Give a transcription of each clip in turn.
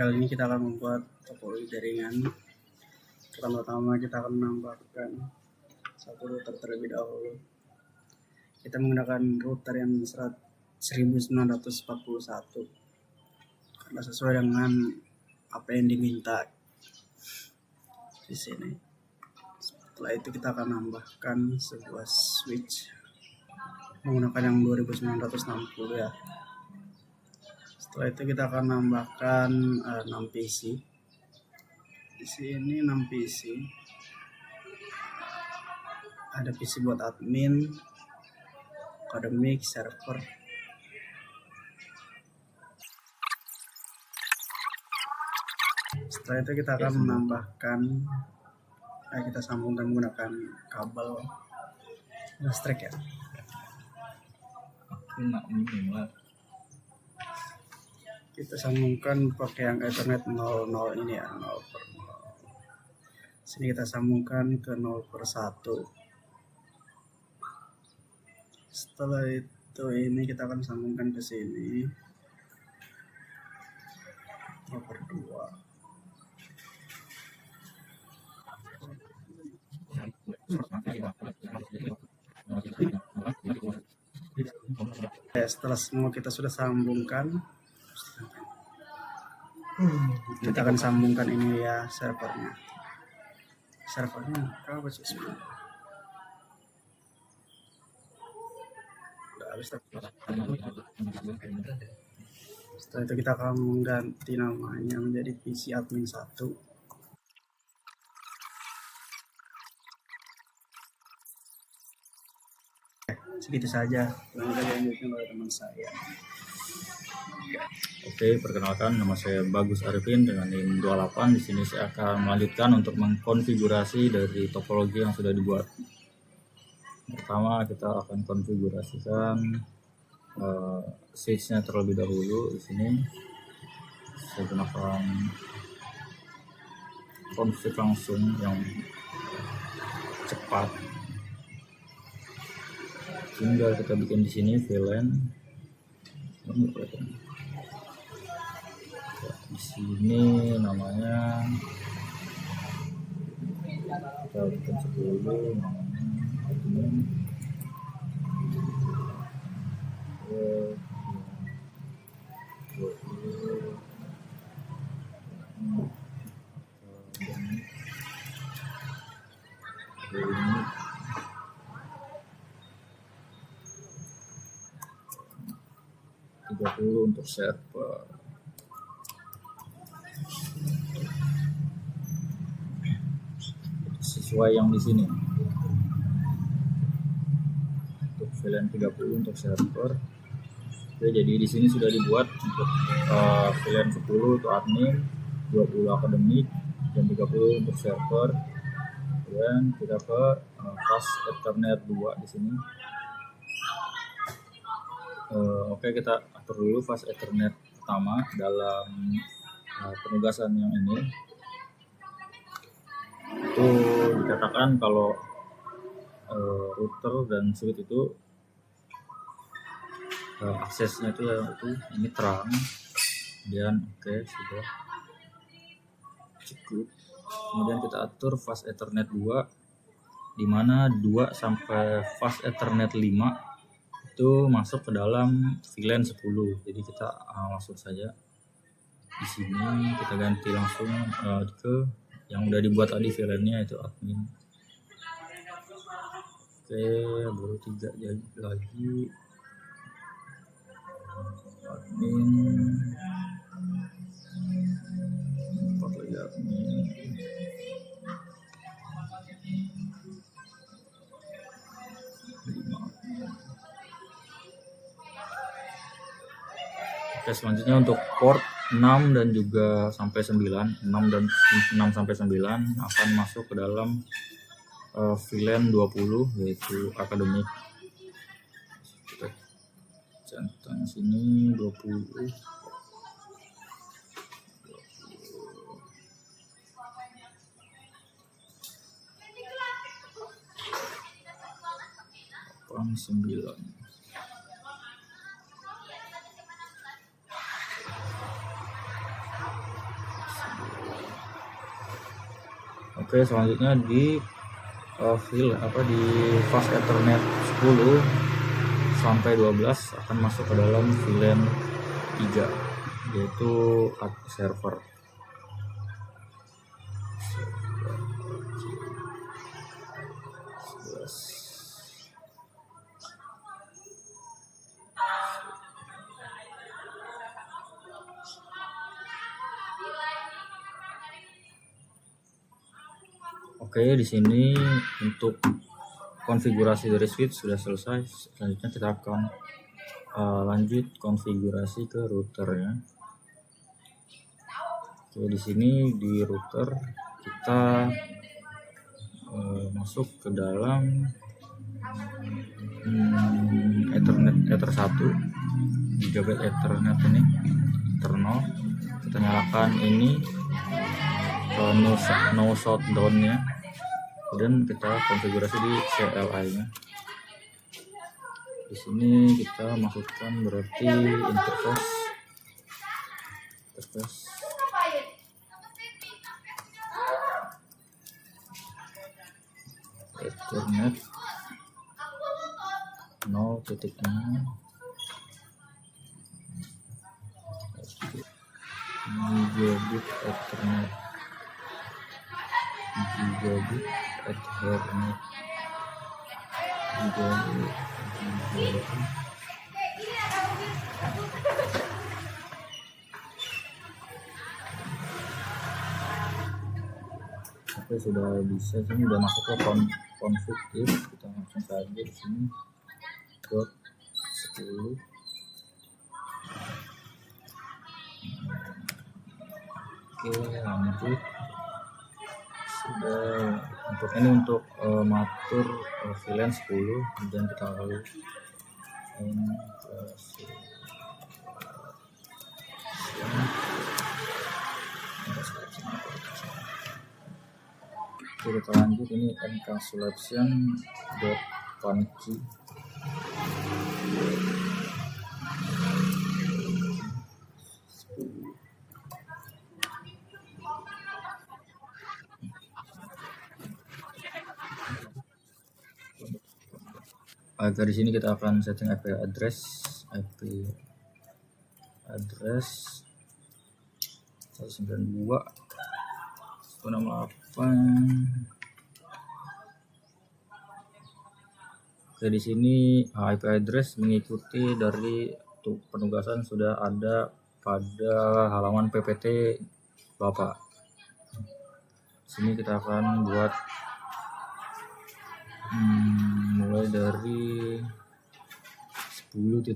kali ini kita akan membuat topologi jaringan. Pertama-tama kita akan menambahkan satu router terlebih dahulu. Kita menggunakan router yang 1941 karena sesuai dengan apa yang diminta di sini. Setelah itu kita akan menambahkan sebuah switch menggunakan yang 2960 ya. Setelah itu kita akan menambahkan 6 PC. Di sini 6 PC. Ada PC buat admin, akademik, server. Setelah itu kita akan menambahkan, kita sambungkan menggunakan kabel listrik ya. Kita sambungkan pakai yang Ethernet 00 ini ya, 0/0. Sini kita sambungkan ke 0/1. Setelah itu ini kita akan sambungkan ke sini 0/2. Setelah semua kita sudah sambungkan, kita akan sambungkan ini ya servernya. Berapa sih? Setelah itu kita akan mengganti namanya menjadi PC admin 1. Segitu saja. Lanjutkan oleh teman saya. Oke, perkenalkan, nama saya Bagus Arifin dengan NIM 28. Di sini saya akan melanjutkan untuk mengkonfigurasi dari topologi yang sudah dibuat. Pertama kita akan konfigurasikan switch-nya terlebih dahulu. Di sini saya gunakan config langsung yang cepat. Tinggal kita bikin di sini VLAN. Di sini namanya kita bikin dulu namanya admin. Untuk server sesuai yang di sini. Untuk VLAN 30 untuk server. Oke, jadi di sini sudah dibuat untuk VLAN 10 untuk admin, 20 akademik, dan 30 untuk server. Dan kita ke fast Ethernet 2 di sini. Oke, kita atur dulu fast Ethernet pertama dalam penugasan yang ini. Itu dikatakan kalau router dan switch itu aksesnya itu ya ini terang. Kemudian sudah cukup. Kemudian kita atur fast Ethernet 2 di mana 2 sampai fast Ethernet 5 itu masuk ke dalam VLAN 10. Jadi kita masuk saja di sini, kita ganti langsung ke yang udah dibuat tadi VLAN-nya itu admin. Oke, baru 3 jadi lagi admin, 4 lagi admin. Oke, selanjutnya untuk port 6 dan juga sampai 9, 6 sampai 9 akan masuk ke dalam VLAN 20 yaitu akademik. Kita centang sini 20. Pang 9. Oke, selanjutnya di di fast Ethernet 10 sampai 12 akan masuk ke dalam VLAN 3, yaitu server. Oke, di sini untuk konfigurasi dari switch sudah selesai. Selanjutnya kita akan lanjut konfigurasi ke router ya. Oke, di sini di router kita masuk ke dalam Ether 1 gigabit Ethernet ini internal. Kita nyalakan ini no shutdown nya, kemudian kita konfigurasi di CLI nya. Di sini kita masukkan berarti interface Ethernet 0.0 gigabit Ethernet Oke, sudah bisa. Sini udah masuk ke config. Kita langsung saja di sini ke 10. Oke, lanjut. Sudah untuk matur VLAN 10, kemudian kita lalu kita lanjut. Ini encapsulation.confi. Dari sini kita akan setting IP address 192.168. Oke, di sini IP address mengikuti dari penugasan sudah ada pada halaman PPT Bapak. Sini kita akan buat mulai dari 10.1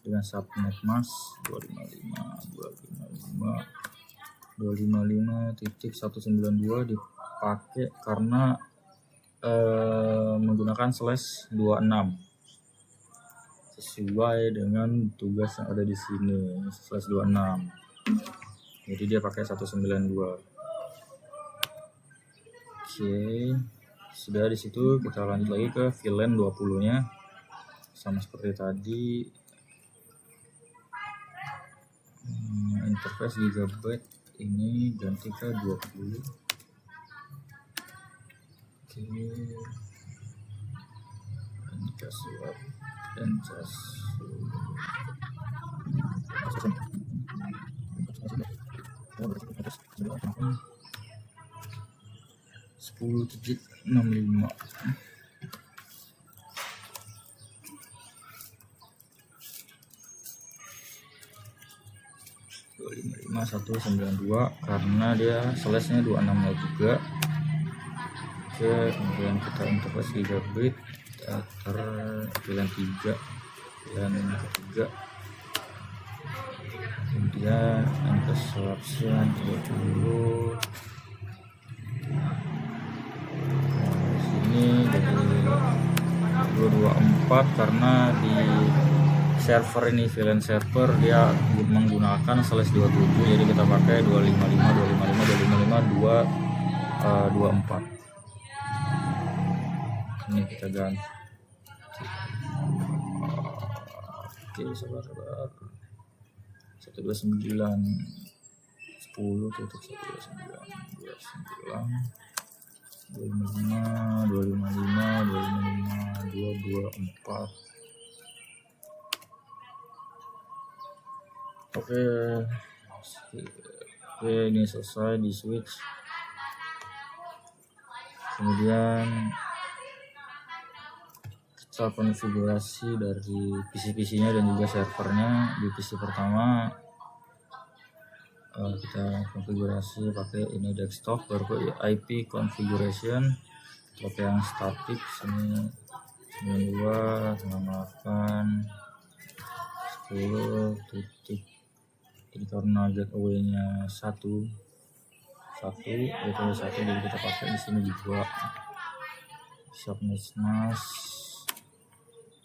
dengan subnet mask 255.192 dipakai karena menggunakan /26 sesuai dengan tugas yang ada di sini, /26. Jadi dia pakai 192. Oke, sudah di situ kita lanjut lagi ke VLAN 20-nya. Sama seperti tadi. Interface gigabit ini ganti ke 20. Oke. Ini password dan sepuluh digit 65. Karena dia /nya 26 juga. Oke, kemudian kita interface gigabit VLAN 3 kemudian encapsulation 20. Sini jadi 224 karena di server ini VLAN server dia menggunakan /27, jadi kita pakai 254. Ini kita ganti. Oke, sabar. 129 10 tutup 129 29 255 255 254. Oke, ini selesai di switch. Kemudian kita konfigurasi dari PC-nya dan juga servernya. Di PC pertama kita konfigurasi pakai ini desktop, baru IP configuration pakai yang static sini 92 98 10 titik. Jadi karena gateway-nya satu jadi kita pakai di sini 2 subnet mask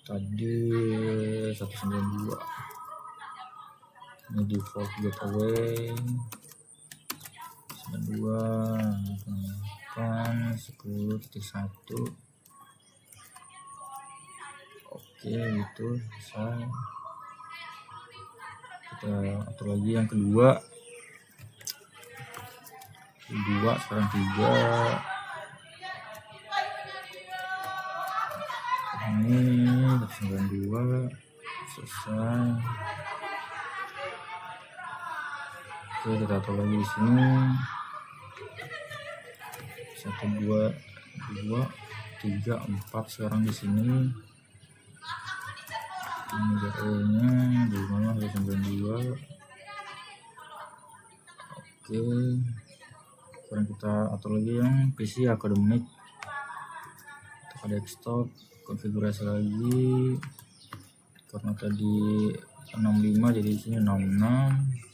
tadi 192. Ini default gateway 92 10.1. Oke, gitu selesai. Kita atur lagi yang kedua sekarang 3. Ini 92 selesai. Oke, kita atur lagi di sini 1 2 3 4 sekarang di sini. Ini gateway-nya di mana 192. Oke, sekarang kita atur lagi yang PC akademik. Kita desktop konfigurasi lagi karena tadi 65 jadi di sini 66.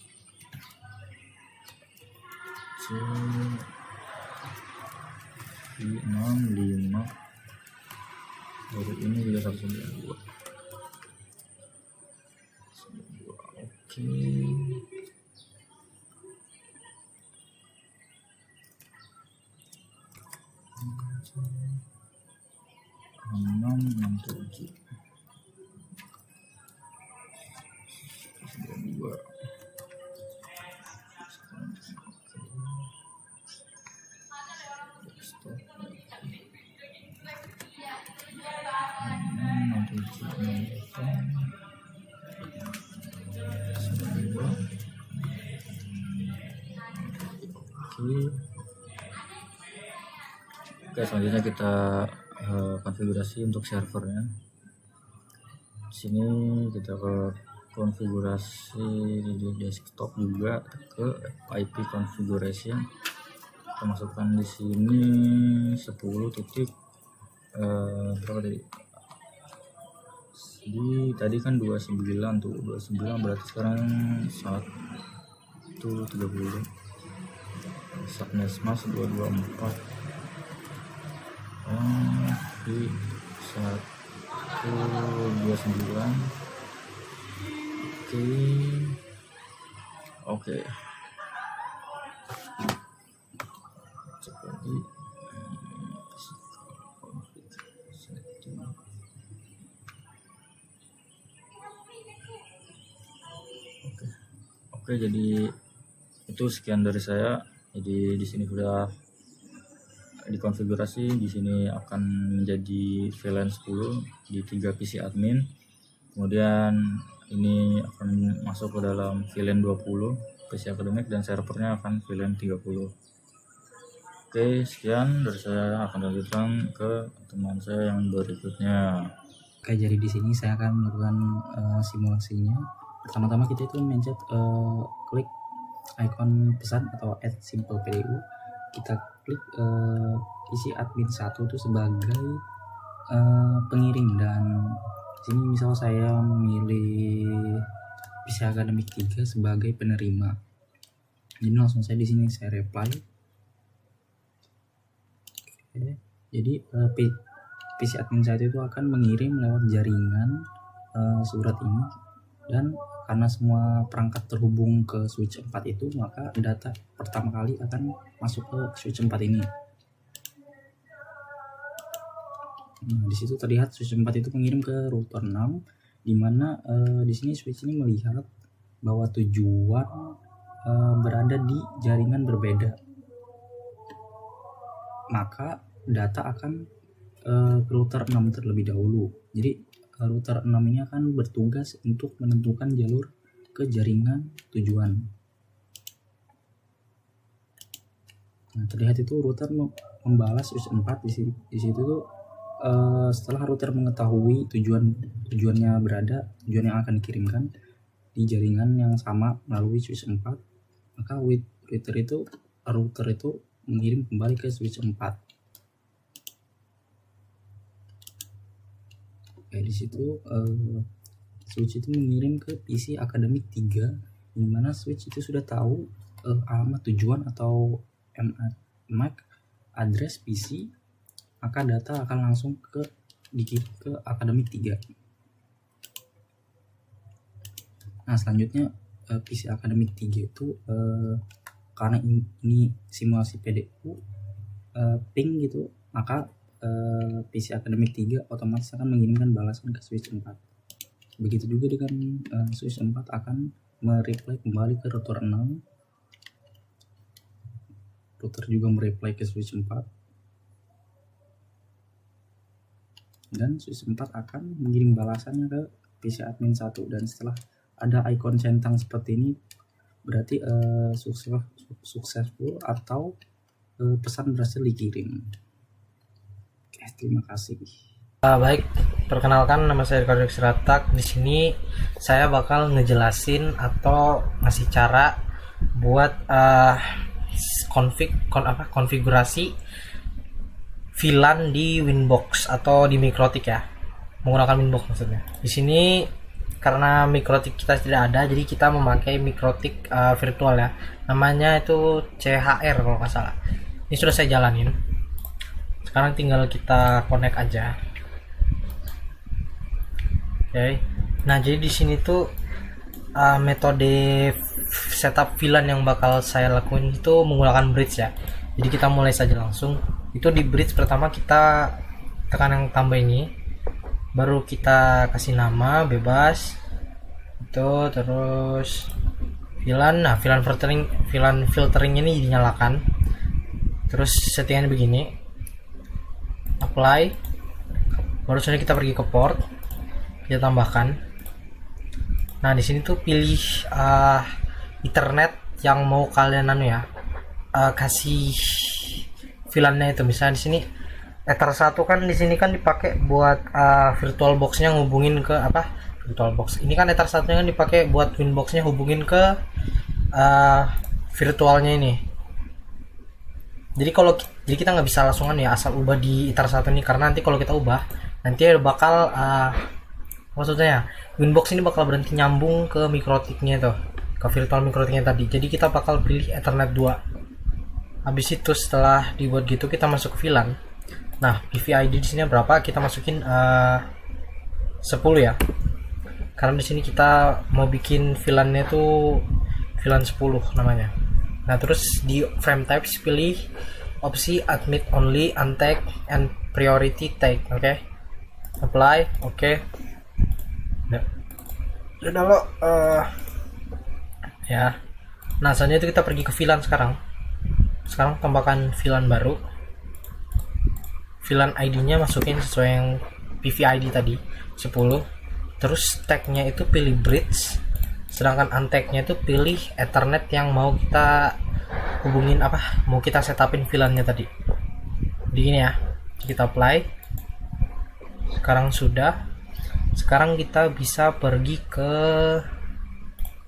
65 baru ini juga 192. Oke, enam tujuh 92. Oke, selanjutnya kita konfigurasi untuk servernya. Di sini kita ke konfigurasi di desktop juga ke IP configuration. Kita masukkan di sini 10 titik berapa tadi kan 29 tuh, 29 berarti sekarang 130. subnet mask 224 di 129. Oke. Cek lagi. Oke, jadi itu sekian dari saya. Jadi di sini sudah dikonfigurasi. Di sini akan menjadi VLAN 10 di 3 PC admin. Kemudian ini akan masuk ke dalam VLAN 20 PC akademik dan servernya akan VLAN 30. Oke, sekian dari saya. Akan lanjutkan ke teman saya yang berikutnya. Oke, jadi di sini saya akan melakukan simulasinya. Pertama-tama kita itu mencet klik icon pesan atau add simple PDU. Kita klik isi admin 1 itu sebagai pengirim, dan sini misal saya memilih PC akademik 3 sebagai penerima. Jadi langsung saya di sini saya reply. Oke, jadi PC admin 1 itu akan mengirim lewat jaringan surat ini, dan karena semua perangkat terhubung ke switch 4 itu, maka data pertama kali akan masuk ke switch 4 ini. Nah, di situ terlihat switch 4 itu mengirim ke router 6, di mana di sini switch ini melihat bahwa tujuan berada di jaringan berbeda, maka data akan ke router 6 terlebih dahulu. Jadi router 6 ini akan bertugas untuk menentukan jalur ke jaringan tujuan. Nah, terlihat itu router membalas switch 4 di situ tuh setelah router mengetahui tujuannya berada, tujuan yang akan dikirimkan di jaringan yang sama melalui switch 4, maka router itu mengirim kembali ke switch 4. Di situ switch itu mengirim ke PC akademik 3, di mana switch itu sudah tahu alamat tujuan atau MAC address PC, maka data akan langsung dikirim ke akademik 3. Nah, selanjutnya PC akademik 3 itu karena ini simulasi PDU ping gitu, maka PC akademik 3 otomatis akan mengirimkan balasan ke switch 4. Begitu juga dengan switch 4 akan mereply kembali ke router 6. Router juga mereply ke switch 4, dan switch 4 akan mengirim balasannya ke PC admin 1. Dan setelah ada icon centang seperti ini, berarti successful atau pesan berhasil dikirim. Oke, terima kasih. Baik, perkenalkan, nama saya Ricardo Siratak. Di sini saya bakal ngejelasin atau ngasih cara buat konfigurasi VLAN di Winbox atau di Mikrotik ya, menggunakan Winbox maksudnya. Di sini karena Mikrotik kita tidak ada, jadi kita memakai Mikrotik virtual ya, namanya itu CHR kalau nggak salah. Ini sudah saya jalanin, sekarang tinggal kita connect aja. Oke. Nah, jadi di sini tuh metode setup VLAN yang bakal saya lakuin itu menggunakan bridge ya. Jadi kita mulai saja langsung. Itu di bridge pertama kita tekan yang tambah ini, baru kita kasih nama bebas itu, terus VLAN. Nah, VLAN filtering ini dinyalakan, terus settingannya begini, apply, baru saja kita pergi ke port, kita tambahkan. Nah, di sini tuh pilih Ethernet yang mau kalian kasih VLAN-nya itu. Misalnya di sini Ether 1 kan di sini kan dipakai buat virtual box-nya ngubungin ke virtual box. Ini kan Ether 1-nya kan dipakai buat Winbox-nya hubungin ke virtualnya ini. Jadi kita nggak bisa langsungan ya asal ubah di Ether 1 ini, karena nanti kalau kita ubah nanti bakal maksudnya Winbox ini bakal berhenti nyambung ke Mikrotiknya itu, ke virtual Mikrotiknya tadi. Jadi kita bakal pilih Ethernet 2. Habis itu setelah dibuat gitu kita masuk ke VLAN. Nah, PVID di sini berapa? Kita masukin 10 ya. Karena di sini kita mau bikin VLAN-nya tuh VLAN 10 namanya. Nah, terus di frame types pilih opsi admit only, untag, and priority tag. Oke. Apply. Oke. Udah lo ya. Nah, selanjutnya itu kita pergi ke VLAN sekarang tambahkan VLAN baru. VLAN ID-nya masukin sesuai yang PVID tadi 10. Terus tag-nya itu pilih bridge, sedangkan untag-nya itu pilih Ethernet yang mau kita hubungin mau kita setupin VLAN-nya tadi. Begini ya. Kita apply. Sekarang kita bisa pergi ke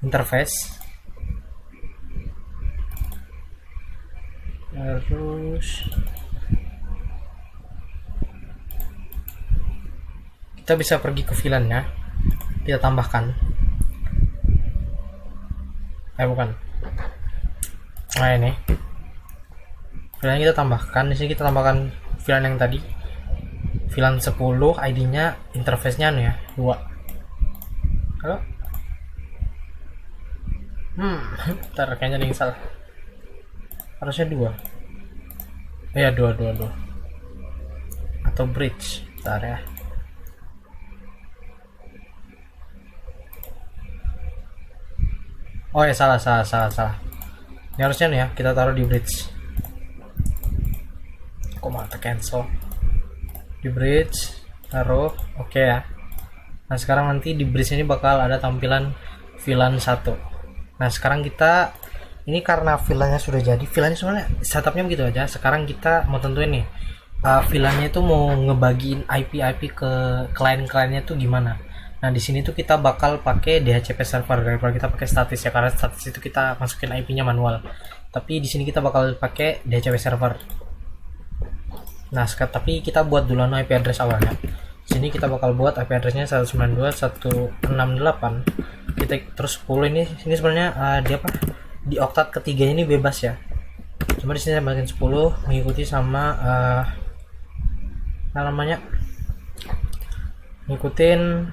interface, terus kita bisa pergi ke VLAN-nya, kita tambahkan nah ini VLAN kita tambahkan. Di sini kita tambahkan VLAN yang tadi, VLAN 10, ID-nya, interface-nya 2. Halo? Bentar, kayaknya ada yang salah. Harusnya 2. Ya, 2. Atau bridge. Bentar ya. Oh ya, salah. Ini harusnya nih ya kita taruh di bridge. Kok malah cancel? Di bridge taruh, oke ya. Nah sekarang nanti di bridge ini bakal ada tampilan VLAN 1. Nah sekarang kita ini karena VLAN-nya sudah jadi, VLAN-nya sebenarnya setupnya begitu aja. Sekarang kita mau tentuin nih VLAN-nya itu mau ngebagiin IP ke klien-kliennya tuh gimana. Nah di sini tuh kita bakal pakai DHCP server daripada kita pakai statis ya, karena statis itu kita masukin IP-nya manual. Tapi di sini kita bakal pakai DHCP server. Nah tapi kita buat dulu IP address awalnya. Di sini kita bakal buat IP addressnya 192.168. Kita terus 10 ini sebenarnya dia apa? Di oktat ketiganya ini bebas ya. Cuma di sini saya bagian 10 mengikuti sama namanya ngikutin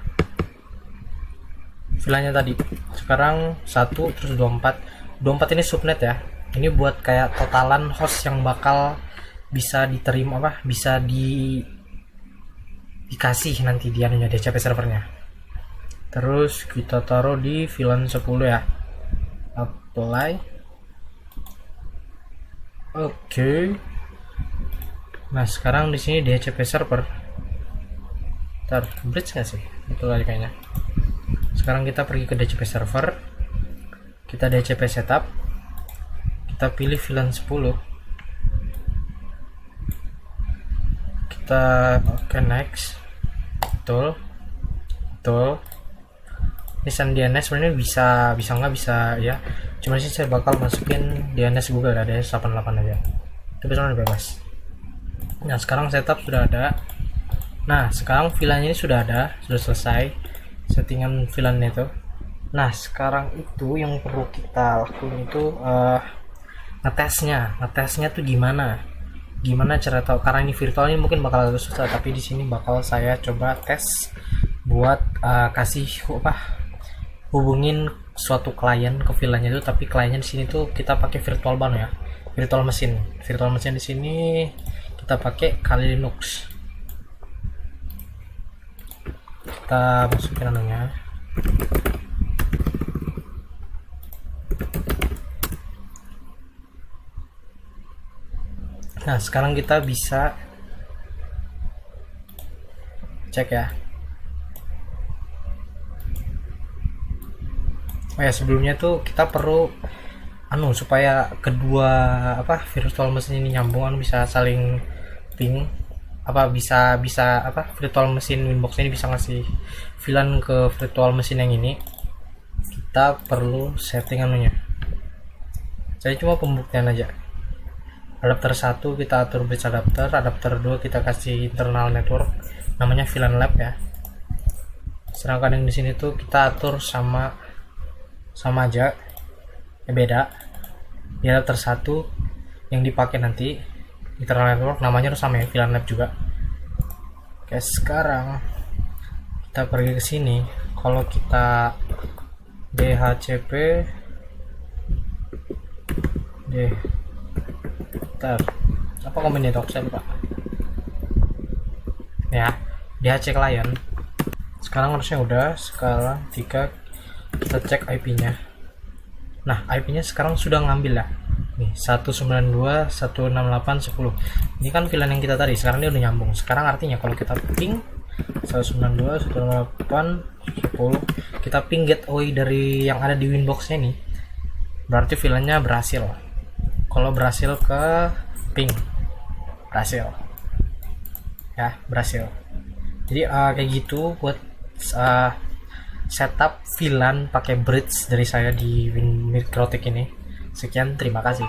VLAN-nya tadi. Sekarang 1 terus 24 ini subnet ya. Ini buat kayak totalan host yang bakal bisa diterima bisa dikasih nanti dia punya DHCP servernya. Terus kita taruh di VLAN 10 ya. Apply. Oke. Nah, sekarang di sini DHCP server. Bridge nggak sih? Betul aja kayaknya. Sekarang kita pergi ke DHCP server, kita DHCP setup, kita pilih VLAN 10, kita next, betul. Ini send DNS sebenarnya bisa nggak bisa ya, cuma sih saya bakal masukin DNS Google ada 88 aja, itu sebenarnya bebas. Nah sekarang setup sudah ada. Nah sekarang VLAN ini sudah selesai settingan VLAN itu. Nah sekarang itu yang perlu kita lakuin itu ngetesnya tuh gimana cara tahu, karena ini virtual ini mungkin bakal agak susah, tapi di sini bakal saya coba tes buat kasih hubungin suatu klien ke VLAN-nya itu, tapi kliennya di sini tuh kita pakai virtual bound ya, virtual mesin di sini kita pakai Kali Linux. Kita masukin anunya. Nah sekarang kita bisa cek ya. Oh ya sebelumnya tuh kita perlu supaya kedua virtual mesin ini nyambung bisa saling ping bisa virtual mesin Winbox ini bisa ngasih VLAN ke virtual mesin yang ini. Kita perlu setting anunya. Saya cuma pembuktian aja. Adapter 1 kita atur bridge adapter 2 kita kasih internal network namanya VLAN lab ya. Sedangkan yang di sini tuh kita atur sama aja. Beda. Di adapter 1 yang dipakai nanti internal network namanya harus sama ya, VLAN lab juga. Oke, sekarang kita pergi ke sini. Kalau kita DHCP apa komennya dok, saya lupa ya, DHC client. Sekarang harusnya udah. Sekarang kita cek IP-nya. Nah IP-nya sekarang sudah ngambil ya nih, 192.168.10. Ini kan VLAN yang kita tadi, sekarang dia udah nyambung. Sekarang artinya kalau kita ping 192.168.10, kita ping gateway dari yang ada di Winbox-nya nih, berarti VLAN-nya berhasil. Kalau berhasil ke ping, berhasil ya, berhasil. Jadi kayak gitu buat setup VLAN pakai bridge dari saya di Mikrotik ini. Sekian, terima kasih.